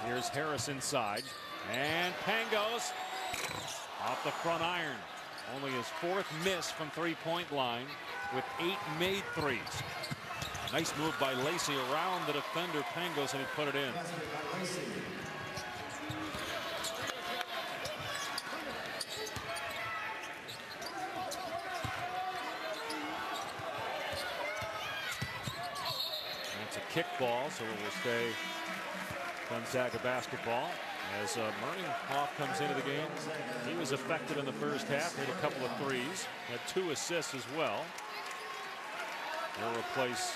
Here's Harris inside. And Pangos off the front iron. Only his 4th miss from three-point line with 8 made threes. Nice move by Lacey around the defender Pangos, and he put it in. That's a kickball, so it will stay Gonzaga basketball as Murninghoff comes into the game. He was effective in the first half, hit a couple of threes, had 2 assists as well. They'll replace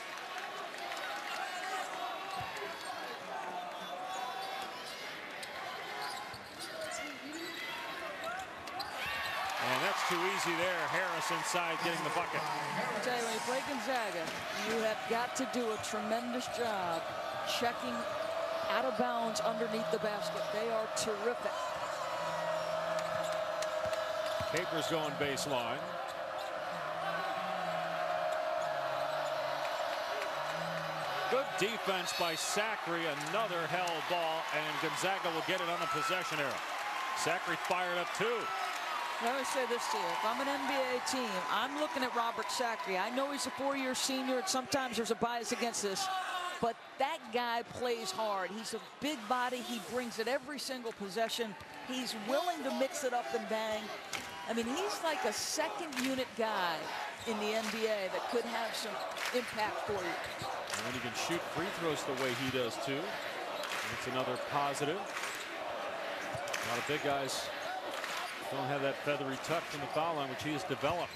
and that's too easy there. Harris inside getting the bucket. I tell you, when you play Gonzaga, you have got to do a tremendous job checking out of bounds underneath the basket. They are terrific. Capers going baseline. Good defense by Sacre. Another held ball, and Gonzaga will get it on the possession arrow. Sacre fired up too. I always say this to you. If I'm an NBA team, I'm looking at Robert Sacre. I know he's a 4-year senior, and sometimes there's a bias against this. But that guy plays hard. He's a big body. He brings it every single possession. He's willing to mix it up and bang. I mean, he's like a second-unit guy in the NBA that could have some impact for you. And when he can shoot free throws the way he does, too. That's another positive. A lot of big guys don't have that feathery touch from the foul line, which he has developed.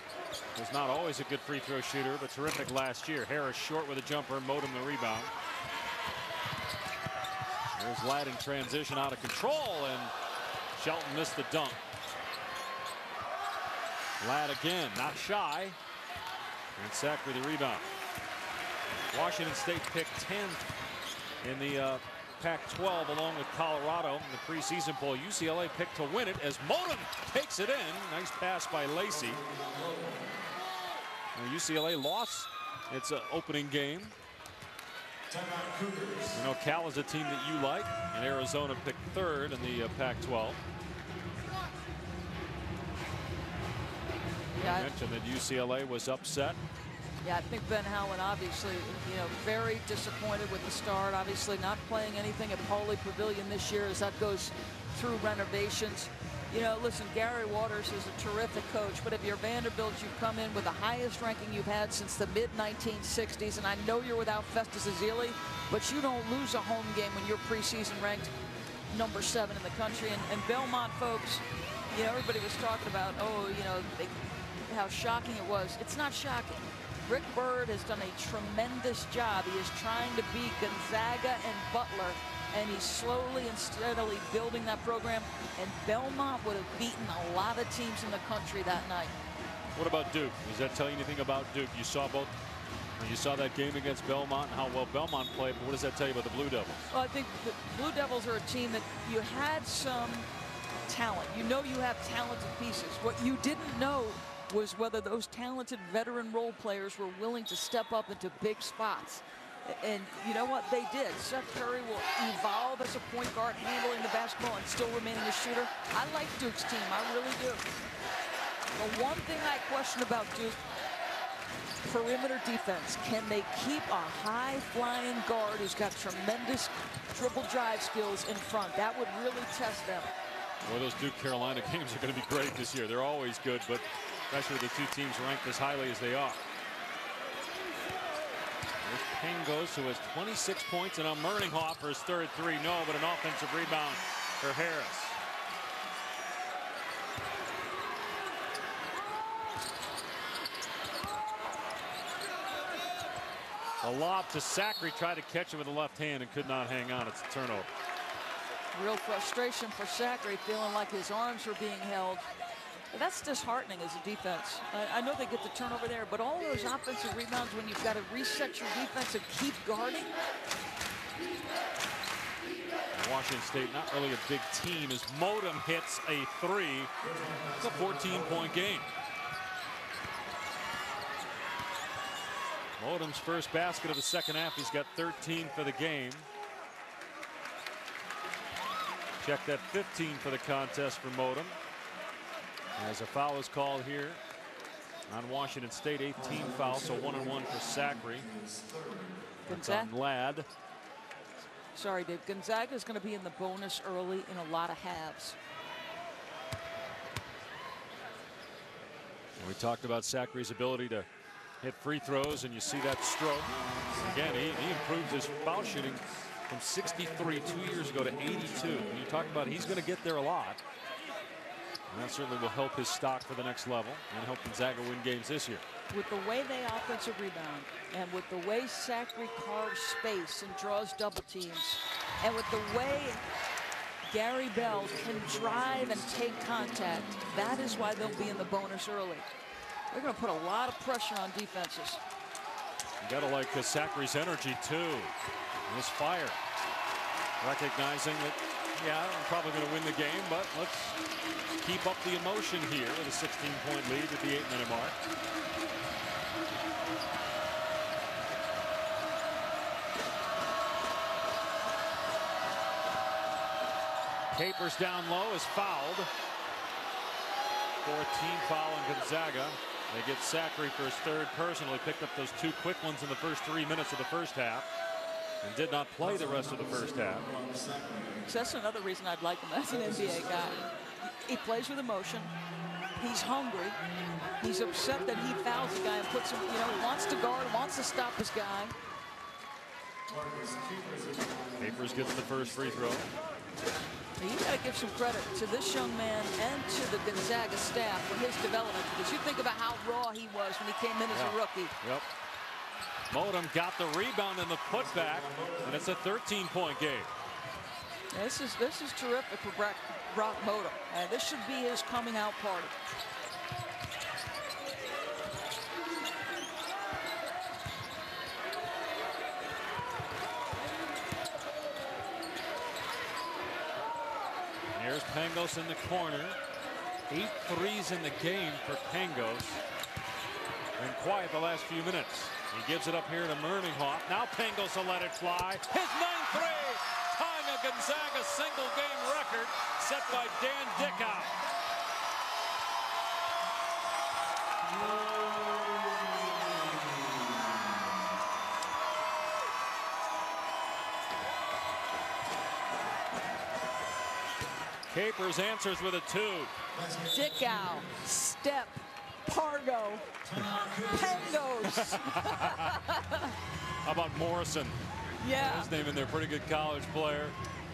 Was not always a good free throw shooter, but terrific last year. Harris short with a jumper, Modem the rebound. There's Ladd in transition, out of control, and Shelton missed the dunk. Ladd again, not shy, and Sacre the rebound. Washington State picked 10th in the Pac-12 along with Colorado in the preseason poll. UCLA picked to win it as Modem takes it in. Nice pass by Lacey. Now, UCLA lost its opening game. You know, Cal is a team that you like, and Arizona picked 3rd in the Pac-12. Yeah, I mentioned that UCLA was upset. Yeah, I think Ben Howland obviously, you know, very disappointed with the start. Obviously not playing anything at Pauley Pavilion this year as that goes through renovations. You know, listen, Gary Waters is a terrific coach, but if you're Vanderbilt, you've come in with the highest ranking you've had since the mid-1960s, and I know you're without Festus Ezeli, but you don't lose a home game when you're preseason ranked number 7 in the country. And Belmont folks, you know, everybody was talking about, oh, you know, how shocking it was. It's not shocking. Rick Byrd has done a tremendous job. He is trying to beat Gonzaga and Butler, and he's slowly and steadily building that program. And Belmont would have beaten a lot of teams in the country that night. What about Duke? Does that tell you anything about Duke? You saw both. You saw that game against Belmont and how well Belmont played, but what does that tell you about the Blue Devils? Well, I think the Blue Devils are a team that you had some talent. You know you have talented pieces. What you didn't know was whether those talented veteran role players were willing to step up into big spots. And you know what? They did. Seth Curry will evolve as a point guard, handling the basketball and still remaining a shooter. I like Duke's team. I really do. The one thing I question about Duke, perimeter defense. Can they keep a high-flying guard who's got tremendous dribble drive skills in front? That would really test them. Well, those Duke-Carolina games are going to be great this year. They're always good, but especially the two teams ranked as highly as they are. There's Pangos, who has 26 points, and now Murninghoff for his 3rd three. No, but an offensive rebound for Harris. A lob to Sacre, tried to catch it with the left hand and could not hang on. It's a turnover. Real frustration for Sacre, feeling like his arms were being held. That's disheartening as a defense. I know they get the turnover there, but all those offensive rebounds when you've got to reset your defense and keep guarding. Washington State, not really a big team, as Modem hits a 3. It's a 14-point game. Modem's first basket of the second half. He's got 13 for the game. Check that 15 for the contest for Modem. As a foul is called here on Washington State, 18 foul, so 1-1 for Zachary. That's on Ladd. Sorry, Dave. Gonzaga is going to be in the bonus early in a lot of halves. And we talked about Zachary's ability to hit free throws, and you see that stroke. Again, he improved his foul shooting from 63 2 years ago to 82. And you talk about he's going to get there a lot. And that certainly will help his stock for the next level and help Gonzaga win games this year. With the way they offensive rebound, and with the way Zachary carves space and draws double teams, and with the way Gary Bell can drive and take contact, that is why they'll be in the bonus early. They're going to put a lot of pressure on defenses. You got to like Zachary's energy too. And his fire. Recognizing that, yeah, I'm probably going to win the game, but let's keep up the emotion here with a 16-point lead at the 8-minute mark. Capers down low is fouled. 14 foul on Gonzaga. They get Zachary for his third personal. He picked up those 2 quick ones in the first 3 minutes of the first half and did not play the rest of the first half. So that's another reason I'd like him as an NBA guy. He plays with emotion. He's hungry. He's upset that he fouls the guy and puts him, wants to guard, wants to stop his guy. Capers gets the first free throw. You got to give some credit to this young man and to the Gonzaga staff for his development, because you think about how raw he was when he came in as a rookie. Yep. Modem got the rebound and the putback, and it's a 13-point game. This is terrific for Brock Modem, and this should be his coming out party. Here's Pangos in the corner. 8 threes in the game for Pangos. Been quiet the last few minutes. He gives it up here to Merninghoff. Now Pangos will let it fly. His 9th three, tying a Gonzaga single-game record set by Dan Dickow. Capers answers with a 2. Dickow, Step, Pargo, Pangos. How about Morrison? Yeah. His name in there, pretty good college player.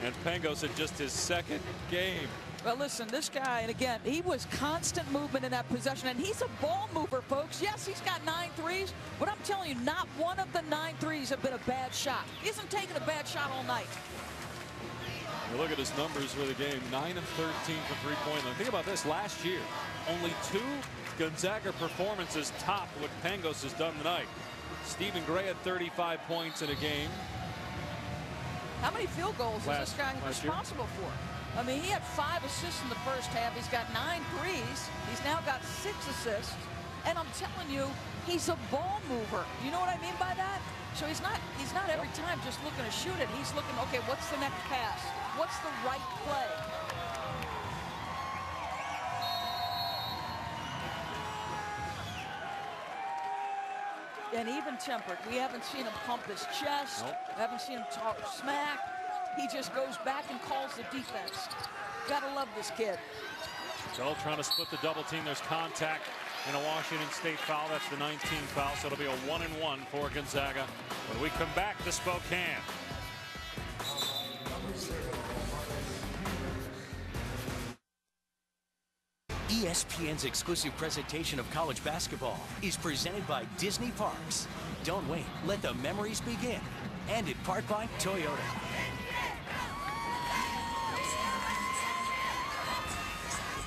And Pangos had just his 2nd game. Well, listen, this guy, and again, he was constant movement in that possession, and he's a ball mover, folks. Yes, he's got 9 threes, but I'm telling you, not one of the 9 threes have been a bad shot. He hasn't taken a bad shot all night. You look at his numbers for the game, 9 of 13 from three-point line. Think about this, last year, only 2 Gonzaga performances topped what Pangos has done tonight. Stephen Gray had 35 points in a game. How many field goals is this guy responsible for? I mean, he had 5 assists in the first half. He's got 9 threes. He's now got 6 assists. And I'm telling you, he's a ball mover. You know what I mean by that? So he's not every time just looking to shoot it. He's looking, okay, what's the next pass? What's the right play? And even-tempered. We haven't seen him pump his chest. Nope. Haven't seen him talk smack. He just goes back and calls the defense. Gotta love this kid. Bell trying to split the double team. There's contact and a Washington State foul. That's the 19th foul, so it'll be a 1-and-1 for Gonzaga when we come back to Spokane. ESPN's exclusive presentation of college basketball is presented by Disney Parks. Don't wait, let the memories begin. And in part by Toyota.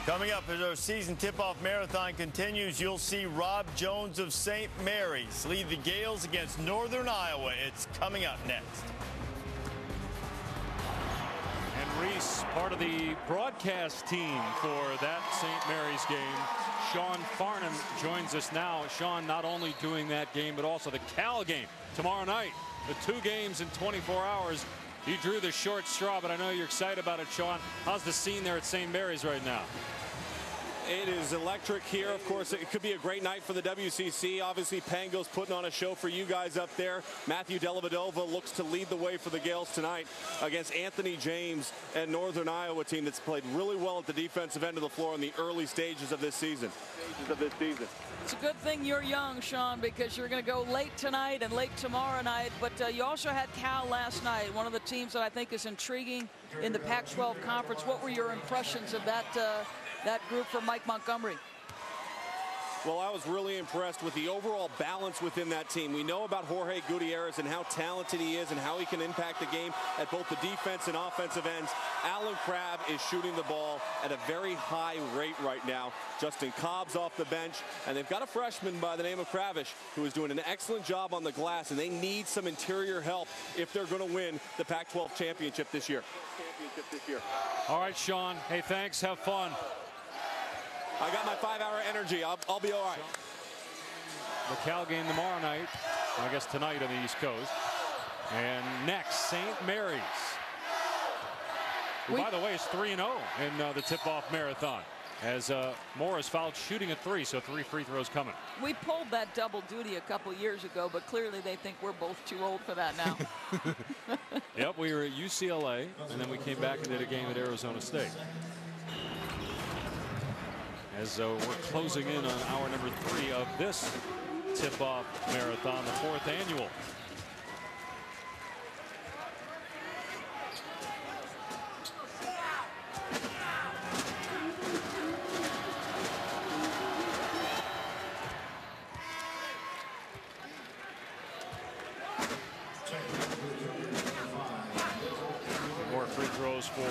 Coming up as our season tip-off marathon continues, you'll see Rob Jones of St. Mary's lead the Gales against Northern Iowa. It's coming up next. And Reese, part of the broadcast team for that St. Mary's game. Sean Farnham joins us now. Sean not only doing that game, but also the Cal game tomorrow night. The 2 games in 24 hours. You drew the short straw, but I know you're excited about it, Sean. How's the scene there at St. Mary's right now? It is electric here. Of course, it could be a great night for the WCC. Obviously, Pango's putting on a show for you guys up there. Matthew Dellavedova looks to lead the way for the Gales tonight against Anthony James and Northern Iowa team that's played really well at the defensive end of the floor in the early stages of this season. It's a good thing you're young, Sean, because you're going to go late tonight and late tomorrow night. But you also had Cal last night, one of the teams that I think is intriguing in the Pac-12 conference. What were your impressions of that group from Mike Montgomery? Well, I was really impressed with the overall balance within that team. We know about Jorge Gutierrez and how talented he is and how he can impact the game at both the defense and offensive ends. Alan Crabb is shooting the ball at a very high rate right now. Justin Cobb's off the bench, and they've got a freshman by the name of Kravish who is doing an excellent job on the glass, and they need some interior help if they're going to win the Pac-12 championship this year. All right, Sean. Hey, thanks. Have fun. I got my 5-hour energy. I'll be all right. The Cal game tomorrow night. I guess tonight on the East Coast. And next, St. Mary's. Who, by the way, is 3-0 in the tip-off marathon. As Morris fouled shooting at 3, so 3 free throws coming. We pulled that double duty a couple years ago, but clearly they think we're both too old for that now. Yep, we were at UCLA, and then we came back and did a game at Arizona State. As we're closing in on hour number 3 of this tip-off marathon, the 4th annual. More free throws for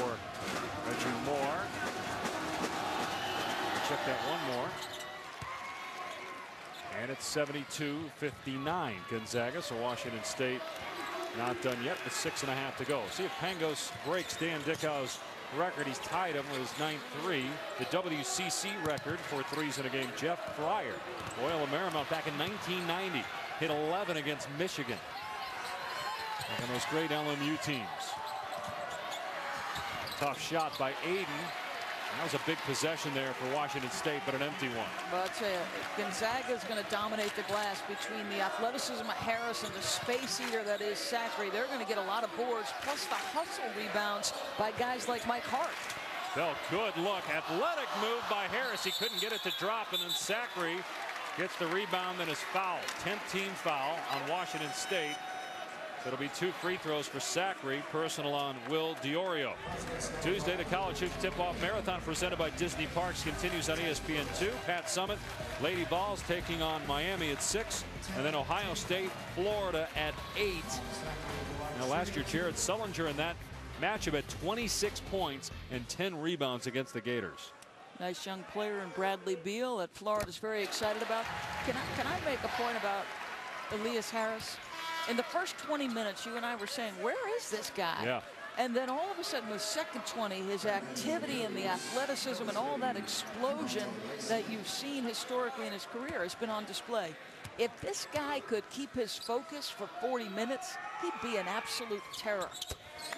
Reggie Moore. Check that one more. And it's 72-59 Gonzaga. So Washington State not done yet with 6.5 to go. See if Pangos breaks Dan Dickau's record. He's tied him with his 9th 3. The WCC record for threes in a game. Jeff Fryer, Loyola Marymount back in 1990. Hit 11 against Michigan. Like on those great LMU teams. Tough shot by Aiden. That was a big possession there for Washington State, but an empty one. But I'll tell you, Gonzaga is going to dominate the glass between the athleticism of Harris and the space eater that is Zachary. They're going to get a lot of boards, plus the hustle rebounds by guys like Mike Hart. Bell, good look. Athletic move by Harris. He couldn't get it to drop, and then Zachary gets the rebound and is fouled. 10th team foul on Washington State. It'll be 2 free throws for Zachary, personal on Will Diorio. Tuesday, the College Hoops Tip-Off Marathon presented by Disney Parks continues on ESPN2. Pat Summitt, Lady Vols taking on Miami at 6, and then Ohio State, Florida at 8. Now, last year, Jared Sullinger in that matchup had 26 points and 10 rebounds against the Gators. Nice young player in Bradley Beal that Florida's very excited about. Can I make a point about Elias Harris? In the first 20 minutes, you and I were saying, where is this guy? Yeah. And then all of a sudden, the second 20, his activity and the athleticism and all that explosion that you've seen historically in his career has been on display. If this guy could keep his focus for 40 minutes, he'd be an absolute terror.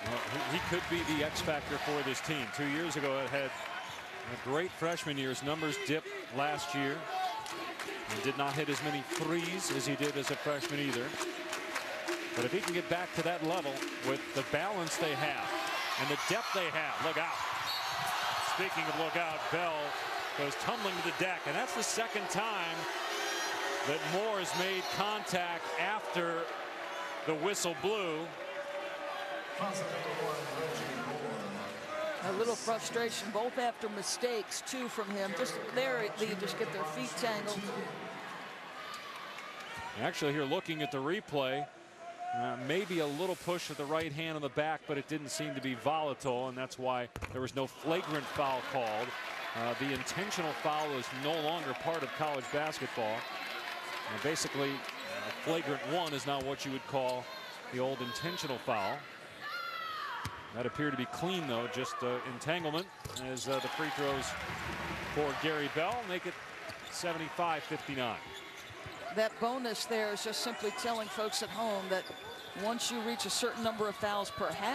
Well, he could be the X factor for this team. 2 years ago, it had a great freshman year. His numbers dipped last year. He did not hit as many threes as he did as a freshman either. But if he can get back to that level with the balance they have and the depth they have, look out. Speaking of look out, Bell goes tumbling to the deck, and that's the second time that Moore has made contact after the whistle blew. A little frustration, both after mistakes, too, from him. Just there, they just get their feet tangled. Actually, here looking at the replay, maybe a little push with the right hand on the back, but it didn't seem to be volatile, and that's why there was no flagrant foul called. The intentional foul is no longer part of college basketball. Basically, a flagrant one is not what you would call the old intentional foul. That appeared to be clean, though, just entanglement, as the free throws for Gary Bell make it 75-59. That bonus there is just simply telling folks at home that once you reach a certain number of fouls per half,